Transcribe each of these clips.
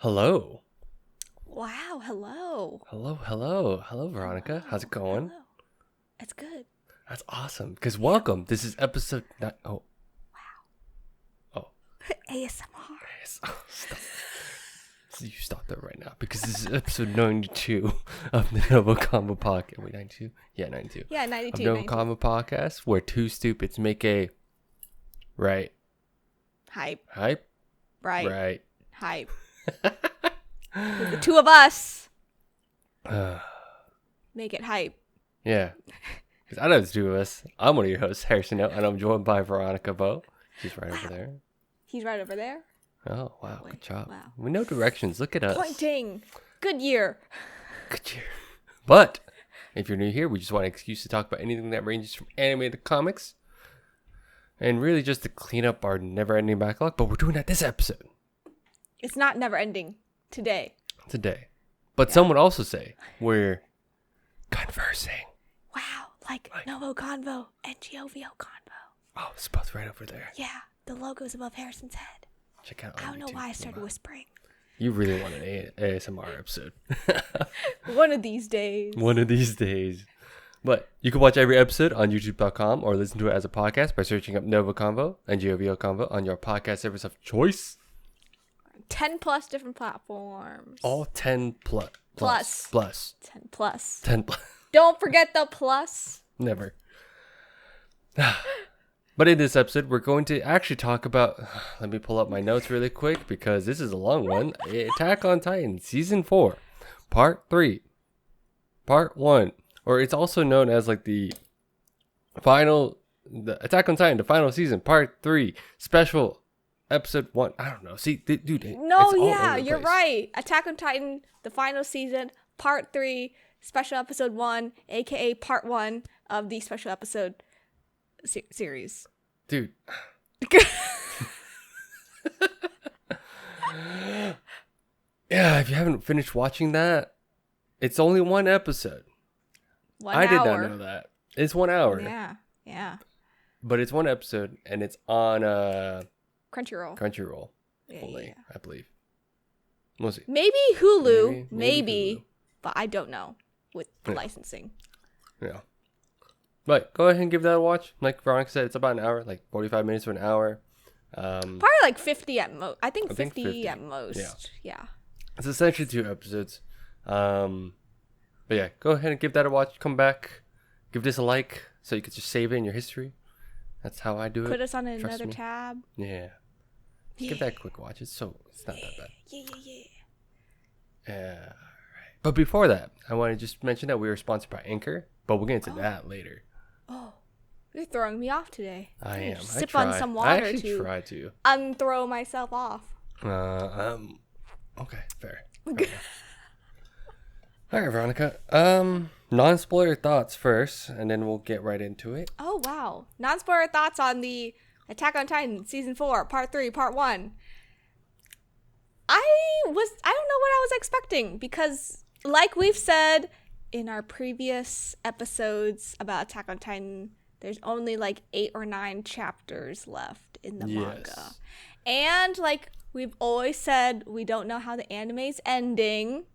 Hello. Wow, hello. Hello, Veronica. How's it going? Hello. It's good. That's awesome. Because welcome. This is episode 9. Oh. Wow. Oh. ASMR. Stop. You stop that right now. Because this is episode 92 of the NgoVo Convo podcast. Wait, 92? Yeah, 92. Yeah, 92. Of NgoVo Convo podcast, where two stupids make a... Right. Hype. Hype? Right. Hype. The two of us make it hype. Yeah. Because I know the two of us. I'm one of your hosts, Harrison, and I'm joined by Veronica Bo. She's right over there. He's right over there. Oh, wow. Good job. Wow. We know directions. Look at us. Pointing. Good year. Good year. But if you're new here, we just want an excuse to talk about anything that ranges from anime to comics. And really just to clean up our never-ending backlog. But we're doing that this episode. It's not never ending today. But some would also say we're conversing. Wow. Like NgoVo Convo and NgoVo Convo. Oh, it's both right over there. Yeah. The logo's above Harrison's head. Check out. I don't know why I started whispering. You really want an ASMR episode. One of these days. One of these days. But you can watch every episode on youtube.com or listen to it as a podcast by searching up NgoVo Convo and NgoVo Convo on your podcast service of choice. 10 plus different platforms. All 10 plus. 10 plus. 10 plus. Don't forget the plus. Never. But in this episode, we're going to actually talk about... Let me pull up my notes really quick because this is a long one. Attack on Titan, Season 4, Part 3, Part 1. Or it's also known as like the Attack on Titan, the final season, Part 3, Special Episode 1. I don't know. See, dude. No, yeah, you're right. Attack on Titan, the final season, Part 3, Special Episode 1, aka Part 1 of the Special Episode series. Dude. Yeah, if you haven't finished watching that, it's only one episode. I did not know that. It's 1 hour. Yeah. But it's one episode, and it's on Crunchyroll. Only, Yeah. I believe. We'll see. Maybe Hulu. Maybe Hulu. But I don't know with licensing. Yeah. But go ahead and give that a watch. Like Veronica said, it's about an hour, like 45 minutes to an hour. Probably like 50 at most. I think 50 at most. Yeah. It's essentially 2 episodes. But yeah, go ahead and give that a watch. Come back. Give this a like so you can just save it in your history. That's how I do it. Put us on another tab. Yeah. Give that a quick watch. It's not that bad. Yeah. Right. But before that, I want to just mention that we were sponsored by Anchor, but we'll get into that later. Oh, you're throwing me off today. I am. Sip on some water I actually try to unthrow myself off. Okay, fair. All right, Veronica. Non-spoiler thoughts first, and then we'll get right into it. Oh wow! Non-spoiler thoughts on the Attack on Titan Season 4, Part 3, Part 1. I don't know what I was expecting because, like we've said in our previous episodes about Attack on Titan, there's only like 8 or 9 chapters left in the manga. And like we've always said, we don't know how the anime's ending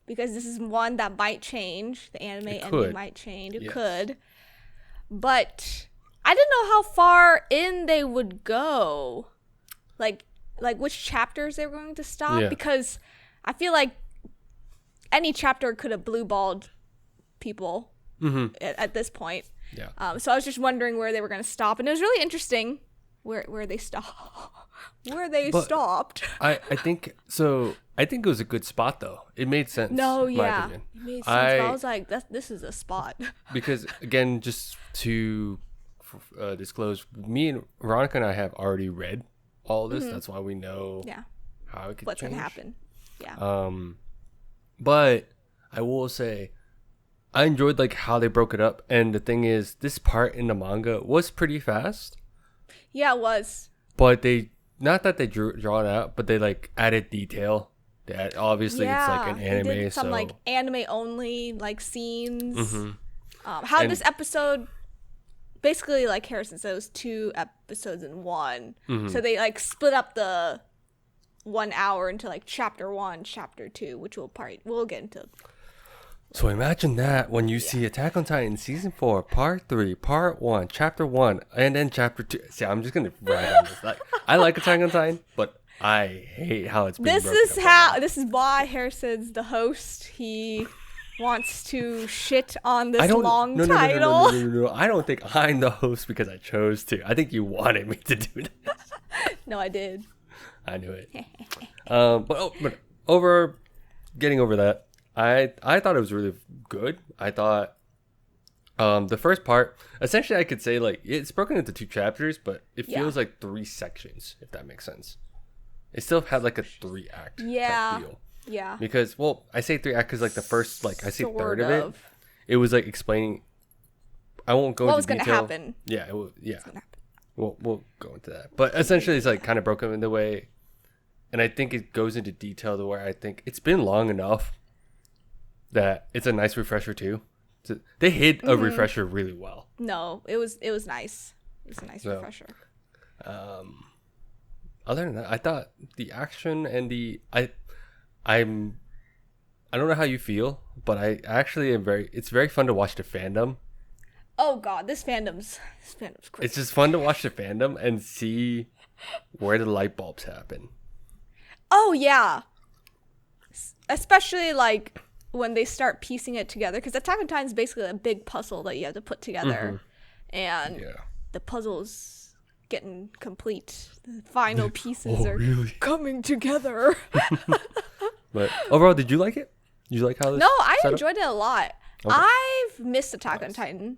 because this is one that might change. The anime ending might change. It could. But I didn't know how far in they would go. Like which chapters they were going to stop because I feel like any chapter could have blue-balled people at this point. Yeah. So I was just wondering where they were going to stop, and it was really interesting where they stopped. Stopped. I think so. I think it was a good spot though. It made sense. No, in my yeah, opinion. it made sense. But I was like, this is a spot. Because again, just to disclose, me and Veronica and I have already read all this. That's why we know how it could what's change. gonna happen. Yeah. But I will say I enjoyed like how they broke it up, and the thing is, this part in the manga was pretty fast. Yeah, it was. But they not that they drawn out, but they like added detail. That obviously it's like an anime, they did some like anime only like scenes. How this episode basically, like Harrison said, it was 2 episodes in one. So they like split up the 1 hour into like chapter 1, chapter 2, which we'll get into. So imagine that when you see Attack on Titan season 4, part 3, part 1, chapter 1, and then chapter 2. See, I'm just gonna ride on this. Like, I like Attack on Titan, but I hate how it's being This is why Harrison's the host. He wants to shit on this long title. No. I don't think I'm the host because I chose to. I think you wanted me to do this. No, I did. I knew it. But getting over that, I thought it was really good. I thought the first part, essentially I could say like it's broken into 2 chapters, but it feels like 3 sections, if that makes sense. It still had like a 3-act type deal. Yeah. Because, well, I say 3-act because like the first, like I say Sort third of it, it was like explaining. I won't go into detail. What was going to happen? Yeah. We'll go into that. But essentially it's like kind of broken in the way, and I think it goes into detail to where I think it's been long enough that it's a nice refresher too. They hit a refresher really well. No, it was nice. It was a nice refresher. Other than that, I thought the action and I don't know how you feel, but I actually am it's very fun to watch the fandom. Oh god, this fandom's crazy. It's just fun to watch the fandom and see where the light bulbs happen. Oh yeah. Especially like when they start piecing it together, because Attack on Titan is basically a big puzzle that you have to put together, and the puzzle's getting complete. The final pieces are coming together. But overall, did you like it? Did you like how this? No, I enjoyed it a lot. Okay. I've missed Attack on Titan.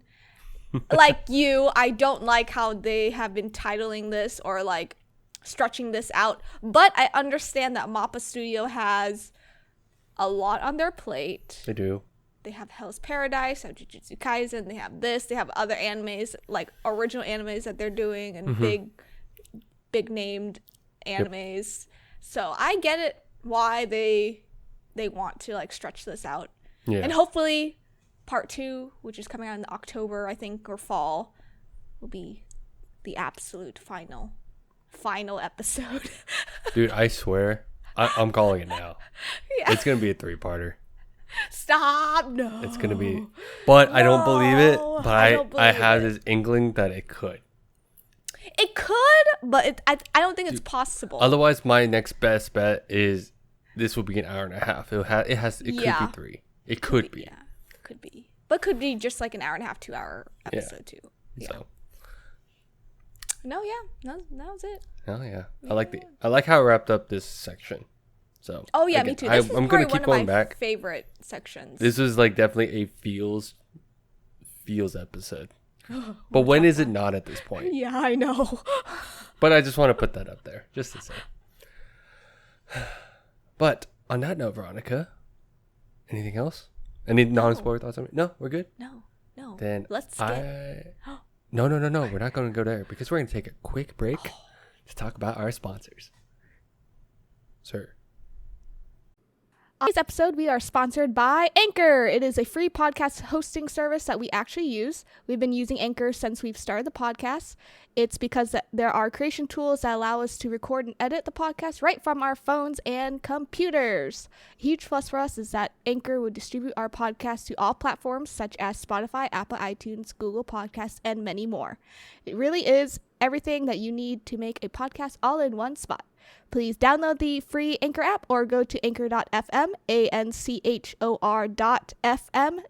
Like you, I don't like how they have been titling this or like stretching this out. But I understand that MAPPA Studio has a lot on their plate. They do. They have Hell's Paradise, they have Jujutsu Kaisen, they have this, they have other animes, like original animes that they're doing, and big named animes. So I get it why they want to like stretch this out. Yeah. And hopefully part 2, which is coming out in October, I think, or fall, will be the absolute final episode. Dude, I swear, I'm calling it now. Yeah. It's gonna be a 3-parter. Stop! No. It's gonna be, but no, I don't believe it. But I have this inkling that it could. It could, but I don't think it's possible. Otherwise, my next best bet is this will be an hour and a half. It could be 3. It could be. Yeah, could be. But could be just like an hour and a half, 2-hour episode too. Yeah. So. No, yeah, that was it. Oh yeah, I like how it wrapped up this section. So. Oh yeah, me too. This is I'm gonna keep going back. Favorite sections. This was like definitely a feels episode. But when is it not at this point? Yeah, I know. But I just want to put that up there, just to say. But on that note, Veronica, anything else? Any non-spoiler thoughts on me? No, we're good? No. Then let's skip. No. We're not going to go there because we're going to take a quick break to talk about our sponsors. Sir. On today's episode, we are sponsored by Anchor. It is a free podcast hosting service that we actually use. We've been using Anchor since we've started the podcast. It's because there are creation tools that allow us to record and edit the podcast right from our phones and computers. A huge plus for us is that Anchor would distribute our podcast to all platforms such as Spotify, Apple iTunes, Google Podcasts, and many more. It really is everything that you need to make a podcast all in one spot. Please download the free Anchor app or go to anchor.fm, anchor.fm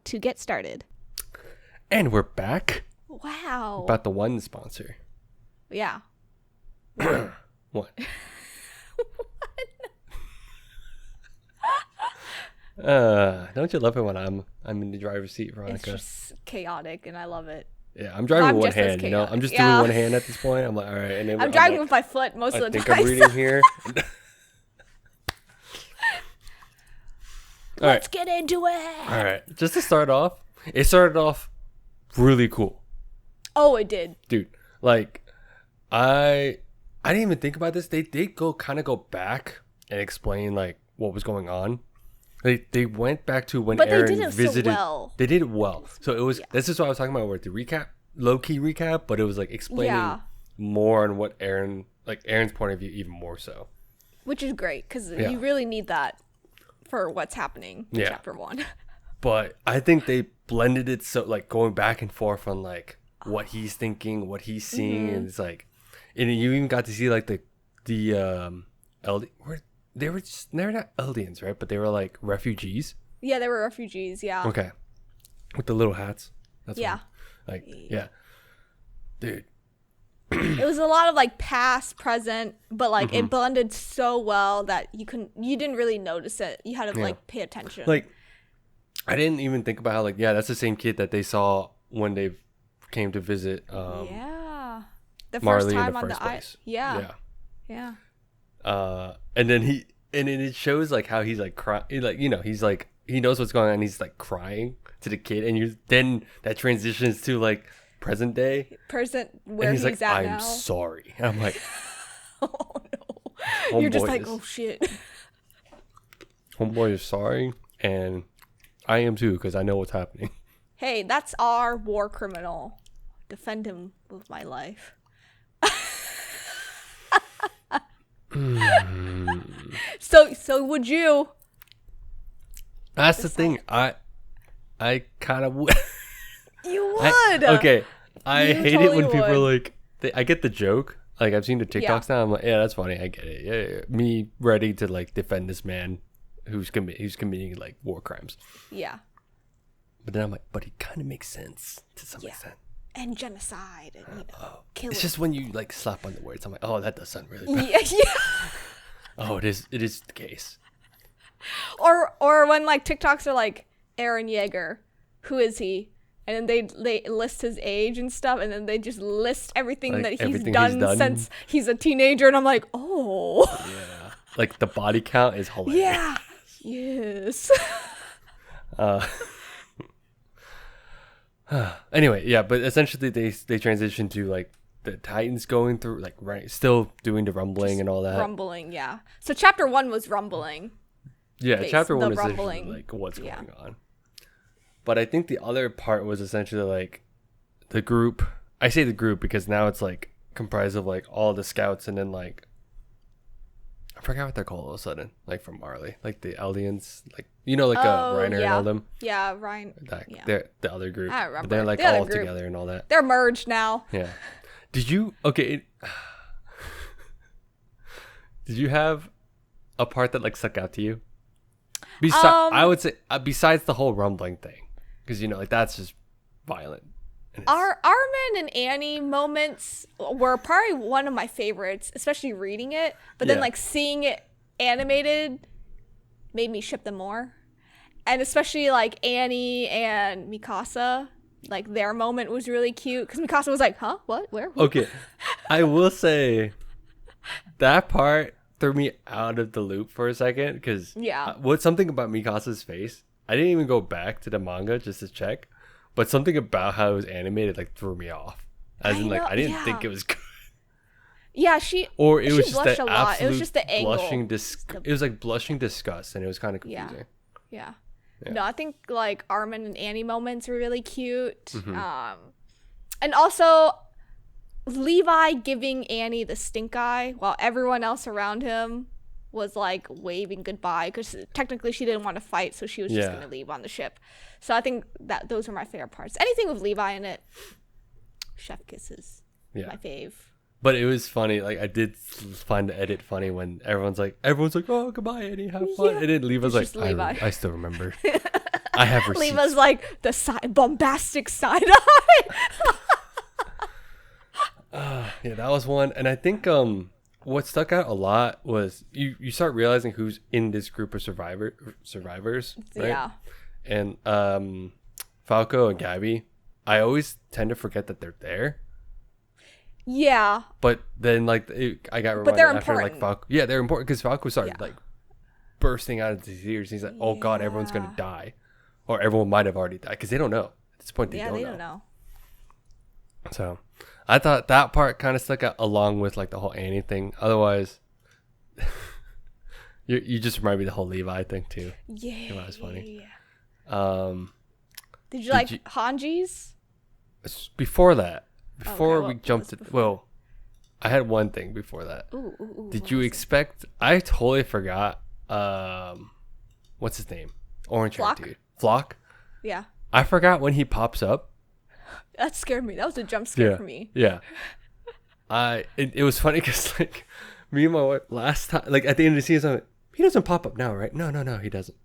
to get started. And we're back. Wow. About the one sponsor. Yeah. What? Don't you love it when I'm in the driver's seat, Veronica? It's just chaotic and I love it. Yeah, I'm driving with one hand, you know? I'm just doing one hand at this point. I'm like, all right. And then I'm driving with my foot most of the time. I think I'm reading here. Let's get into it. All right. Just to start off, it started off really cool. Oh, it did. Dude, like, I didn't even think about this. They did go back and explain, like, what was going on. They went back to when Eren visited. So well. They did it well. So it was. Yeah. This is what I was talking about with the recap, low key recap, but it was like explaining more on what Eren's point of view, even more so. Which is great because Yeah. you really need that for what's happening in Yeah. chapter 1. But I think they blended it so like going back and forth on like what he's thinking, what he's seeing, and it's like, and you even got to see like the they're not Eldians, right? But they were like refugees. Yeah, they were refugees. Yeah. Okay, with the little hats. That's Yeah. one. Like yeah, dude. It was a lot of like past, present, but like it blended so well that you didn't really notice it. You had to like pay attention. Like, I didn't even think about how like that's the same kid that they saw when they came to visit. Yeah. The Marley first in time the on first the place. Yeah. And then it shows like how he's like crying, like he's like he knows what's going on. And he's like crying to the kid, and then that transitions to like present day. Present where And he's he's like, at I'm now. sorry. And I'm like, Oh no. You're just homeboy like, is- oh shit. homeboy is sorry, and I am too because I know what's happening. Hey, that's our war criminal. Defend him with my life. So would you? That's the thing. I kind of would. You would. Okay. I You hate totally it when people are would. like, I get the joke. Like I've seen the TikToks now. I'm like, yeah, that's funny. I get it. Yeah. Me ready to like defend this man who's committing like war crimes. Yeah. But then I'm like, but he kind of makes sense to some extent. And genocide and killing. It's just when you like slap on the words, I'm like, oh, that does sound really bad. yeah. Oh, it is the case. Or when like TikToks are like Aaron Yeager, who is he? And then they list his age and stuff, and then they just list everything Like, that he's everything done, he's done. since he's a teenager, and I'm like, oh, Yeah. Like the body count is hilarious. yeah, yes. Anyway, yeah, but essentially they transition to like the Titans going through like still doing the rumbling and all that. Rumbling, yeah. So chapter 1 was rumbling. Yeah, chapter the 1 is rumbling. essentially like what's Yeah. going on. But I think the other part was essentially like the group. I say the group because now it's like comprised of like all the scouts and then like I forgot what they're called all of a sudden, like from Marley, like the Eldians, like like Reiner and all them. Yeah, Ryan. Like Yeah. they're the other group. I But remember. they're like The other all group. together and all that. They're merged now. Yeah. Did you did you have a part that like stuck out to you? I would say besides the whole rumbling thing, because like that's just violent. And it's- Our Armin and Annie moments were probably one of my favorites, especially reading it. But then Yeah. like seeing it animated made me ship them more. And especially like Annie and Mikasa, like their moment was really cute because Mikasa was like, "Huh? What? Where?" Okay, I will say that part threw me out of the loop for a second because Yeah. what's something about Mikasa's face? I didn't even go back to the manga just to check, but something about how it was animated like threw me off. As in, like know, I didn't yeah. think it was good, Yeah, or it she was just blushed that a lot. absolute It was just the angle. blushing. It was like blushing disgust, and it was kind of Yeah. confusing. Yeah. Yeah. No, I think like Armin and Annie moments were really cute. Mm-hmm. And also Levi giving Annie the stink eye while everyone else around him was like waving goodbye because technically she didn't want to fight, so she was just Yeah. going to leave on the ship. So I think that those are my favorite parts. Anything with Levi in it, chef kisses, Yeah. my fave. But it was funny. Like I did find the edit funny when everyone's like, "Oh, goodbye, Eddie, have fun." Yeah. And then Levi's like, It's just Levi. I still remember. I have receipts. Leva's like the bombastic side eye. Yeah, that was one. And I think what stuck out a lot was you start realizing who's in this group of survivors, right? Yeah. And Falco and Gabby, I always tend to forget that they're there. Yeah. But then, like, I got reminded they're after, like, important. Falco. Yeah, they're important because Falco started, Yeah. like, bursting out into tears. He's like, oh, God, everyone's going to die. Or everyone might have already died because they don't know. At this point, they don't know. So, I thought that part kind of stuck out along with, like, the whole Annie thing. Otherwise, you just remind me of the whole Levi thing, too. Yeah. That was funny. Did you like you- Hanji's? Before that, before what we jumped was it, well, I had one thing before that. Ooh, Did what you was it? expect? I totally forgot. What's his name? Orange hair Flock? dude. Flock. Yeah. I forgot when he pops up. That scared me. That was a jump scare for me. Yeah. It was funny because like me and my wife last time, like at the end of the season, I'm like, he doesn't pop up now, right? No, he doesn't.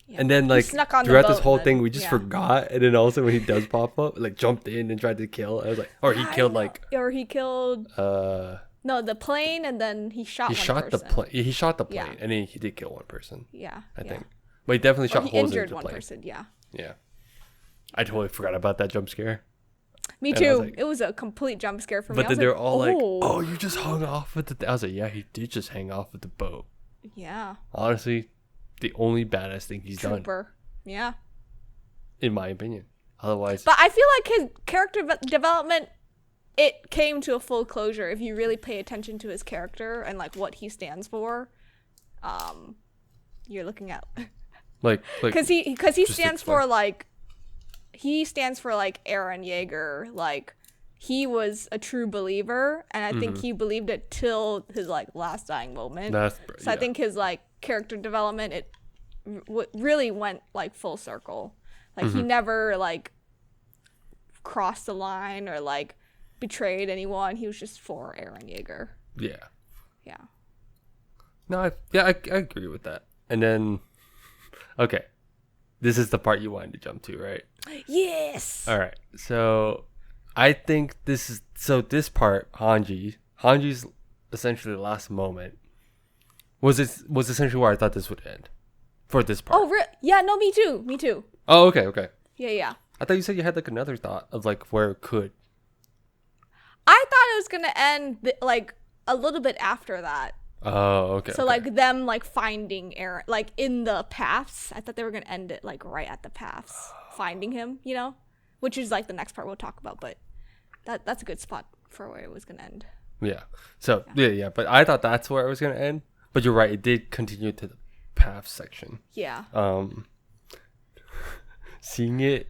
Yeah. And then like snuck on the throughout this boat whole and thing, then- we just yeah. forgot. And then also when he does pop up, like jumped in and tried to kill. I was like, or he I killed know. like Or he killed no the plane and then he shot he one shot person. the plane. He shot the plane, Yeah. and then he did kill one person. Yeah. I yeah. think, but he definitely Or shot he holes injured into the one plane. person. Yeah. Yeah, I totally forgot about that jump scare. Me And I was too. like- it was a complete jump scare for me. But I then was they're like, all like, "Oh, you just hung off with the." I was like, "Yeah, he did just hang off with the boat." yeah. Honestly, the only badass thing he's done, Trooper. Yeah. in my opinion. Otherwise, But I feel like his character development, it came to a full closure if you really pay attention to his character and like what he stands for. You're looking at like because he just stands explain. for like Aaron Yeager. Like he was a true believer, and I think he believed it till his like last dying moment. So I yeah. think his like character development really went like full circle. Like he never like crossed the line or like betrayed anyone. He was just for Aaron Yeager. Yeah. Yeah. No, I agree with that. And then, okay, this is the part you wanted to jump to, right? Yes. All right. So, I think this part, Hanji's essentially last moment was essentially where I thought this would end for this part. Oh, yeah. No, me too. Me too. Oh, okay. Yeah. I thought you said you had like another thought of like where it could. I thought it was gonna end like a little bit after that. Oh, okay. So okay. like them like finding Aaron like in the paths. I thought they were gonna end it like right at the paths, finding him. You know, which is like the next part we'll talk about. But that's a good spot for where it was gonna end. Yeah. So yeah. But I thought that's where it was gonna end. But you're right. It did continue to the path section. Yeah. Seeing it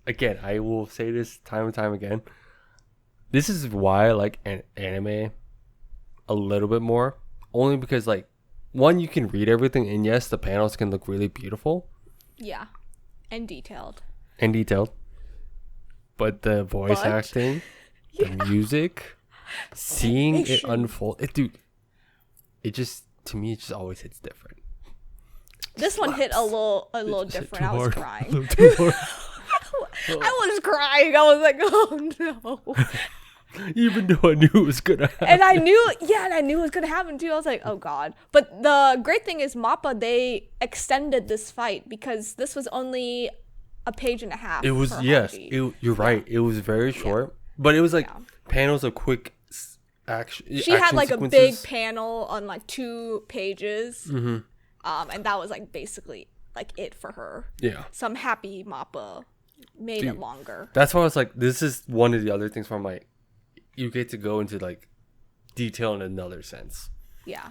again, I will say this time and time again. This is why I like anime a little bit more. Only because like, one, you can read everything, and yes, the panels can look really beautiful Yeah. And detailed. and detailed. But the voice But- acting, the music, seeing it unfold, it just, to me, it just always hits different. This one hit a little Just hit different. too I was hard. crying. A little too hard. I was crying. I was like, oh no. Even though I knew it was gonna happen. And I knew it was gonna happen too. I was like, oh god. But the great thing is MAPPA, they extended this fight because this was only a page and a half. It was for yes. Hanji. You're right. It was very short, but it was like Yeah. panels of quick action. She had action like a big sequences. panel on like 2 pages. And that was like basically like it for her. Yeah, So I'm happy MAPPA made Dude. it longer. that's why I was like, this is one of the other things where I'm like, you get to go into like detail in another sense. Yeah.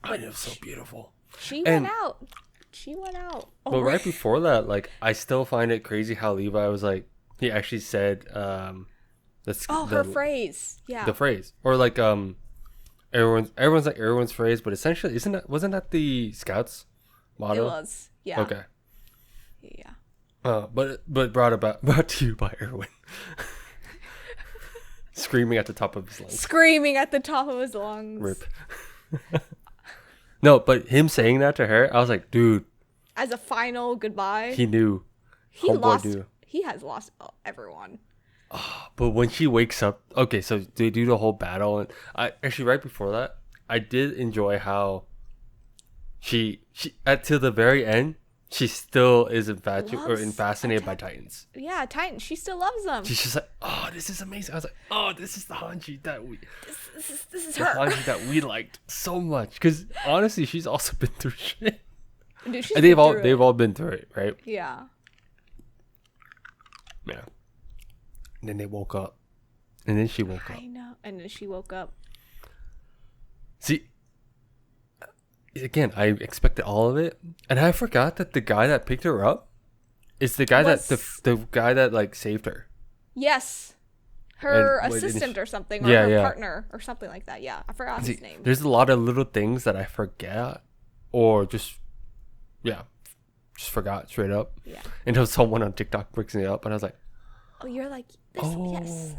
But it was so beautiful. She And- went out. She went out. Oh, But right before that, like, I still find it crazy how Levi was like, he actually said, her phrase. Yeah. the phrase, or like everyone's phrase, but essentially wasn't that the Scouts motto? It was. Yeah. Okay. Yeah. But brought to you by Erwin. Screaming at the top of his lungs. Screaming at the top of his lungs. Rip. No, but him saying that to her, I was like, dude, As a final goodbye. he knew. He Homeboy lost. knew. He has lost everyone. But when she wakes up, okay, so they do the whole battle, and I actually right before that, I did enjoy how she till the very end, she still is fascinated by Titans. Yeah, Titan. She still loves them. She's just like, oh, this is amazing. I was like, oh, this is the Hanji that we, This is the her. Hanji that we liked so much. Because honestly, she's also been through shit. Dude, she's And been through they've it. all been through it, right? Yeah. Yeah. And then they woke up, and then she woke up. I know. And then she woke up. See, again, I expected all of it, and I forgot that the guy that picked her up is the guy Was- the guy that like saved her. Yes. her And assistant or something, or Yeah, her yeah. partner or something like that. Yeah, I forgot See, his name. there's a lot of little things that I forget or just forgot straight up Yeah. until someone on TikTok brings it up, and I was like, Oh, you're like, this, oh, yes.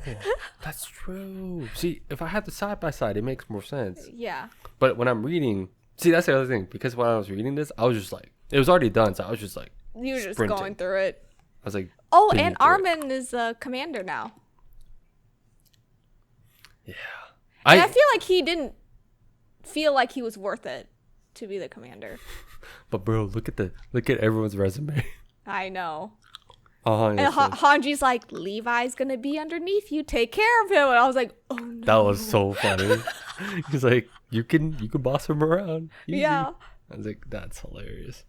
that's true. See, if I had the side by side, it makes more sense. Yeah. But when I'm reading, see, that's the other thing, because when I was reading this, I was just like, it was already done, so I was just like, You were just sprinting. going through it. I was like, Oh, beating and through it. Armin is a commander now. Yeah. And I feel like he didn't feel like he was worth it to be the commander. But bro, look at everyone's resume. I know. Honestly. And Hanji's like, Levi's gonna be underneath you. Take care of him. And I was like, oh no. That was so funny. He's like, you can boss him around. Easy. Yeah. I was like, that's hilarious.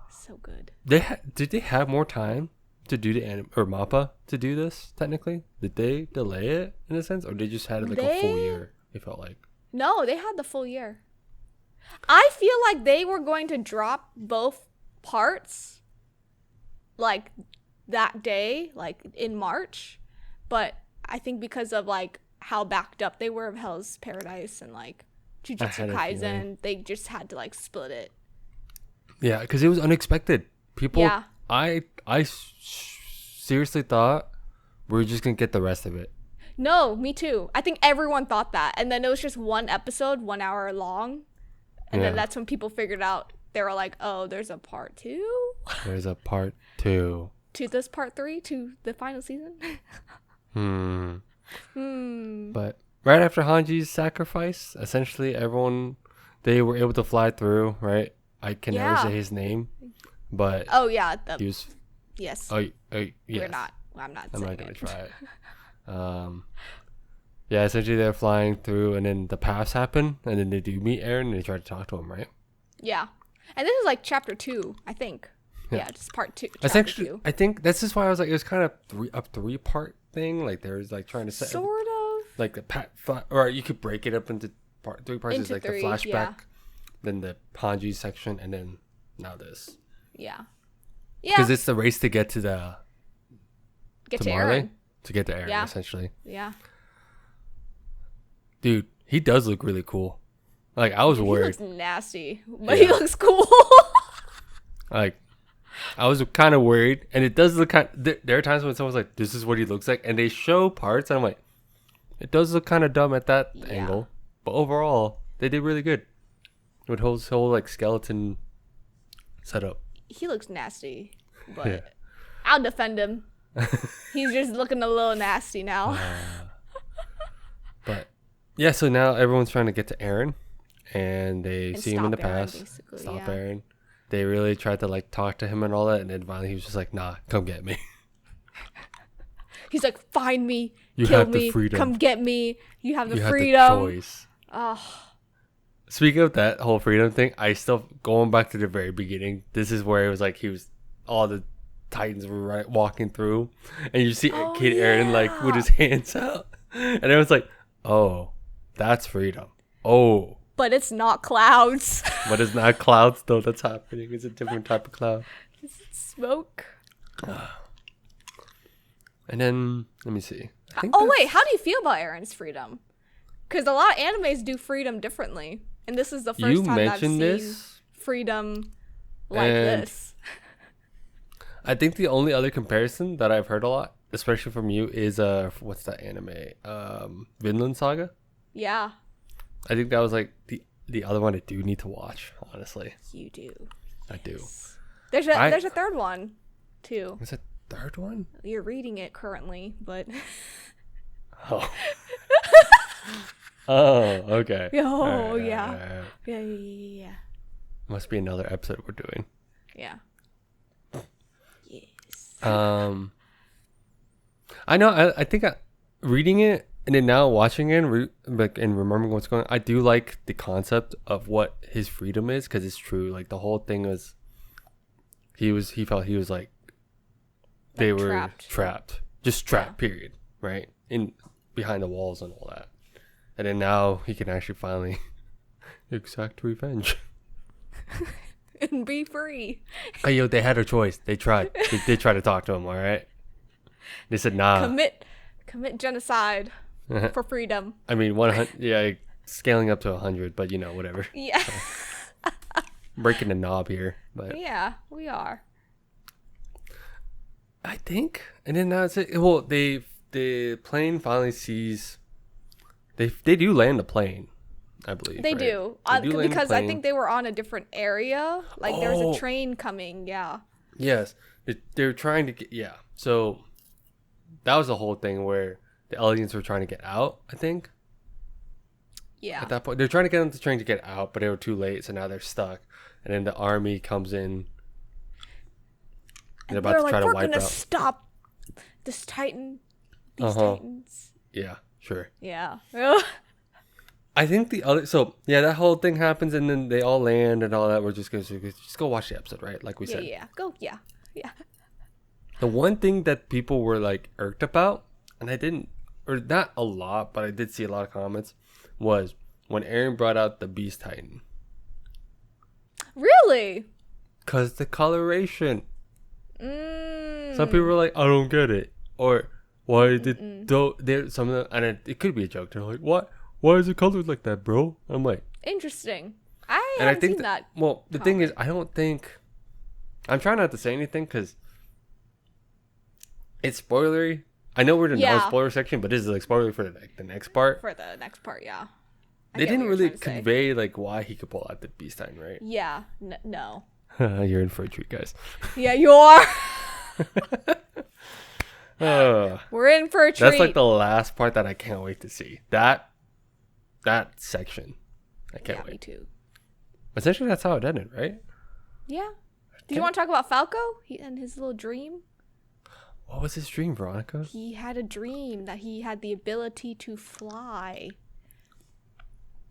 So good. Did they have more time to do the or Mappa to do this? Technically, did they delay it in a sense, or they just had it like a full year? It felt like. No, they had the full year. I feel like they were going to drop both parts like that day, like in March, but I think because of like how backed up they were of Hell's Paradise and like Jujutsu Kaisen, they just had to like split it. Yeah, because it was unexpected. People, Yeah. I seriously thought we were just gonna get the rest of it. No, me too. I think everyone thought that, and then it was just one episode, 1 hour long, and then that's when people figured out. They were like, "Oh, there's a part 2." There's a part 2 to this part 3 to the final season. But right after Hanji's sacrifice, essentially they were able to fly through. Right, I can never say his name, but Oh yeah, he was. yes. Yes. We're not. I'm not. I'm saying not gonna it. try it. Yeah, essentially they're flying through, and then the paths happen, and then they do meet Aaron, and they try to talk to him, right? Yeah, and this is like chapter 2, I think. Yeah, just part 2. Essentially, 2. I think that's just why I was like, it was kind of a 3-part thing. Like there's like trying to set Sort of. like the or you could break it up into 3 parts. It's like the 3, flashback, yeah. then the Hanji section, and then now this. Yeah. Because it's the race to get to Aaron. Marley, to get to Aaron, Yeah. essentially. Yeah. Dude, he does look really cool. Like I was He worried. looks nasty, but he looks cool. Like I was kind of worried, and it does look kind. There are times when someone's like, "This is what he looks like," and they show parts, and I'm like, "It does look kind of dumb at that angle," but overall, they did really good with his whole like skeleton setup. He looks nasty, but I'll defend him. He's just looking a little nasty now. But yeah, so now everyone's trying to get to Aaron, and they see him in the stop Aaron, past. basically, Stop yeah. Aaron. They really tried to like talk to him and all that, and then finally he was just like, "Nah, come get me." He's like, "Find me, You kill have the me, freedom. come get me. You have the You freedom." have the choice. Oh, Speaking of that whole freedom thing, I still going back to the very beginning. This is where it was like all the Titans were walking through, and you see Kid Aaron like with his hands out, and it was like, "Oh, that's freedom." Oh, but it's not clouds. but it's not clouds though. That's happening. It's a different type of cloud. It's smoke. And then let me see. Oh wait, how do you feel about Aaron's freedom? Because a lot of animes do freedom differently, and this is the first time I've seen freedom like this. I think the only other comparison that I've heard a lot, especially from you, is what's that anime? Vinland Saga. Yeah. I think that was like the other one I do need to watch. Honestly, You do. I do. There's a third one, too. Is it third one? You're reading it currently, but Oh. Oh, okay. oh Alright, yeah. alright. Yeah. Must be another episode we're doing. Yeah. Yes. I know. I think reading it and then now watching it and remembering what's going on, I do like the concept of what his freedom is, because it's true. Like the whole thing was, he felt he was like they were trapped, just trapped. Period. Right in behind the walls and all that, and then now he can actually finally exact revenge. And be free. Hey, yo, they had a choice. They tried. They did try to talk to him. All right. They said nah. Commit genocide for freedom. I mean 100. Yeah, scaling up to 100, but whatever. Yeah. Breaking the knob here, but Yeah, we are. I think, and then now it's well, the plane finally sees. They do land the plane, I believe. They right? do, They do land the because I plane. think they were on a different area. Like there's a train coming. Yeah. Yes, they're trying to get. Yeah, so that was the whole thing where the aliens were trying to get out. I think Yeah. at that point they're trying to get on the train to get out, but they were too late, so now they're stuck. And then the army comes in. They're about to try to we're wipe gonna out. stop this Titan. These Uh-huh. Titans. Yeah, sure. Yeah. I think that whole thing happens, and then they all land and all that. We're just go watch the episode, right? Like we said. Yeah. Go. Yeah. Yeah. The one thing that people were like irked about, and I didn't, or not a lot, but I did see a lot of comments, was when Aaron brought out the Beast Titan. Really? Cause the coloration. Mm. Some people were like, I don't get it, or why did there some of them, and it could be a joke. They're like, what? Why is it colored like that, bro? I'm like, Interesting. I haven't seen that. Well, the thing is, I don't think. I'm trying not to say anything because it's spoilery. I know we're in the non-spoiler section, but this is like spoiler for the next part. For the next part, yeah. They didn't really convey like why he could pull out the Beast Titan, right? Yeah. No. You're in for a treat, guys. Yeah, you are. Uh, We're in for a treat. That's like the last part that I can't wait to see. That section, I can't wait. Me too. Essentially, that's how it ended, right? Yeah. Do you want to talk about Falco and his little dream? What was his dream, Veronica? He had a dream that he had the ability to fly.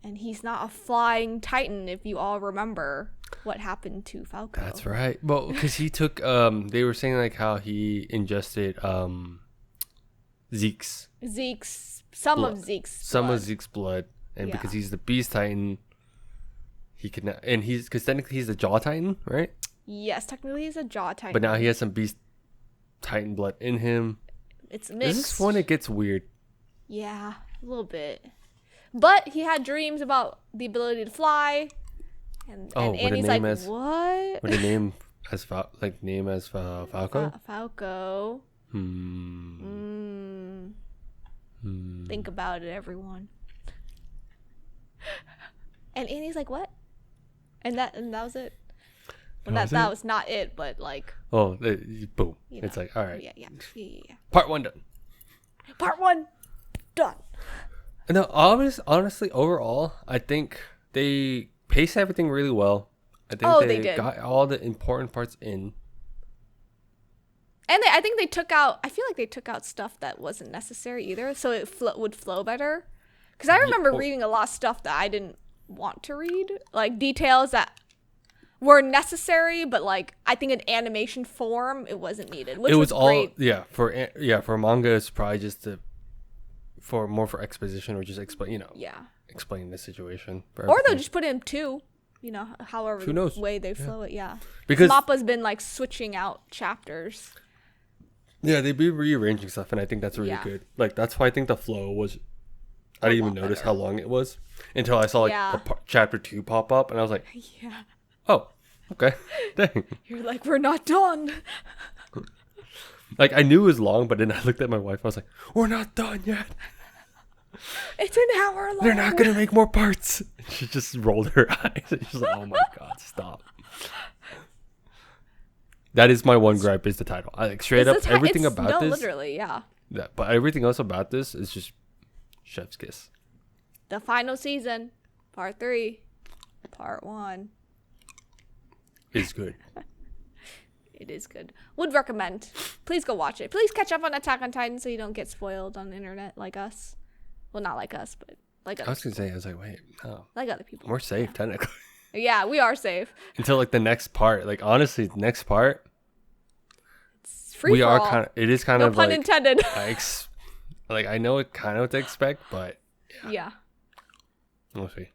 And he's not a flying titan, if you all remember what happened to Falco. That's right. Well, because he took, they were saying like how he ingested Zeke's Some blood. of Zeke's blood. And Yeah. because he's the Beast Titan, he could not, and because technically he's the Jaw Titan, right? Yes, technically he's a Jaw Titan. But now he has some Beast Titan blood in him. It's mixed. This is when it gets weird. Yeah, a little bit. But he had dreams about the ability to fly. And Annie's like, what? What a name as Falco? Falco. Think about it, everyone. And Annie's like, what? And that was it. Well, that was not it, but like. Oh, boom! You It's know. like, all right. Yeah. Part 1 done. Part 1 done. No, honestly, overall, I think they paced everything really well. I think they did. Got all the important parts in. And I think they took out. I feel like they took out stuff that wasn't necessary either, so it would flow better. Because I remember reading a lot of stuff that I didn't want to read, like details that were necessary, but like I think in animation form it wasn't needed. Which was great. For manga it's probably just for exposition or just explain explain the situation. Or they'll just put in 2, however Who knows? way they flow it. Yeah, because Mappa's been like switching out chapters. Yeah, they'd be rearranging stuff, and I think that's really good. Like that's why I think the flow was. I didn't even notice how long it was until I saw chapter 2 pop up, and I was like, Yeah. "Oh, okay, dang." You're like, we're not done. Like I knew it was long, but then I looked at my wife. I was like, "We're not done yet. It's an hour long. They're not gonna make more parts." She just rolled her eyes. She's like, "Oh my god, stop." That is my one gripe is the title. I like straight up everything about this. Literally, yeah. Yeah, but everything else about this is just chef's kiss. The final season, part 3, part 1. It's good. It is good. Would recommend. Please go watch it. Please catch up on Attack on Titan so you don't get spoiled on the internet like us. Well, not like us, but like us. I was gonna say, I was like, wait, no. Like other people. We're safe, technically. Yeah, we are safe. Until like the next part. Like honestly, the next part. It's free for all. It is kind no of pun like. intended. I know it kind of what to expect, but yeah. We'll see.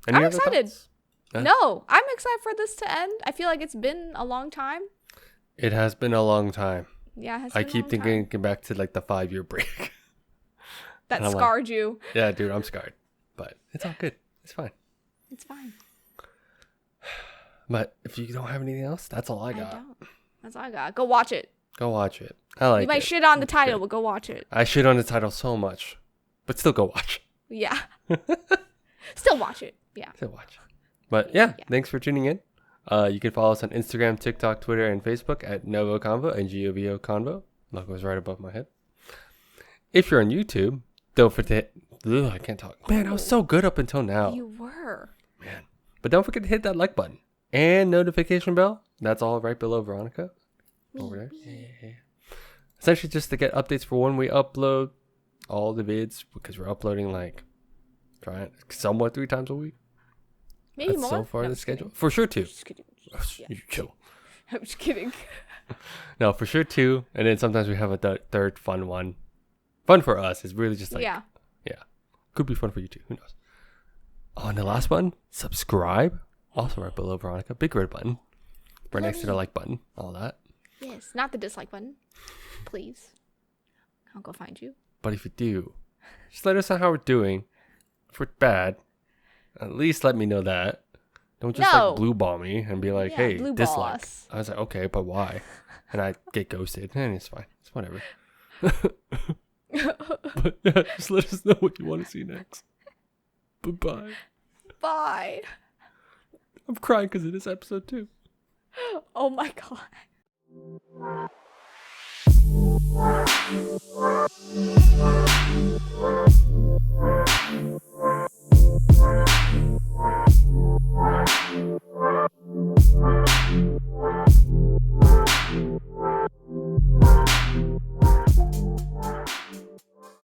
I'm excited. No, I'm excited for this to end. I feel like it's been a long time. It has been a long time. Yeah, it has I been a keep long thinking time. back to like the 5-year break. That and I'm like, scarred you. Yeah, dude, I'm scarred. But it's all good. It's fine. It's fine. But if you don't have anything else, that's all I I got. don't. That's all I got. Go watch it. Go watch it. I like You might it. shit on the It's title, good. but go watch it. I shit on the title so much. But still go watch. Yeah. Still watch it. Yeah. Still watch. But yeah, Yeah. thanks for tuning in. You can follow us on Instagram, TikTok, Twitter, and Facebook at NgoVo Convo and NgoVo Convo. Logo's right above my head. If you're on YouTube, don't forget. I can't talk. Man, I was so good up until now. You were. Man. But don't forget to hit that like button and notification bell. That's all right below Veronica. Over there. Yeah. Essentially just to get updates for when we upload all the vids, because we're uploading like trying somewhat 3 times a week. Maybe That's more. so far No, the I'm just schedule. kidding. For sure 2. Just kidding. Yeah. You chill. I'm just kidding. No, for sure 2. And then sometimes we have a third fun one. Fun for us. It's really just like, yeah. could be fun for you too. Who knows? Oh, and the last button, subscribe. Also right below Veronica. Big red button. Right next to the like button. All that. Yes. Not the dislike button. Please. I'll go find you. But if you do, just let us know how we're doing. If we're bad, at least let me know that. Don't just No. like blue ball me and be like, Yeah, hey, blue ball dislike. us. I was like, okay, but why? And I get ghosted. And it's fine. It's whatever. But yeah, just let us know what you want to see next. Bye-bye. Bye. I'm crying because it is episode 2. Oh my god.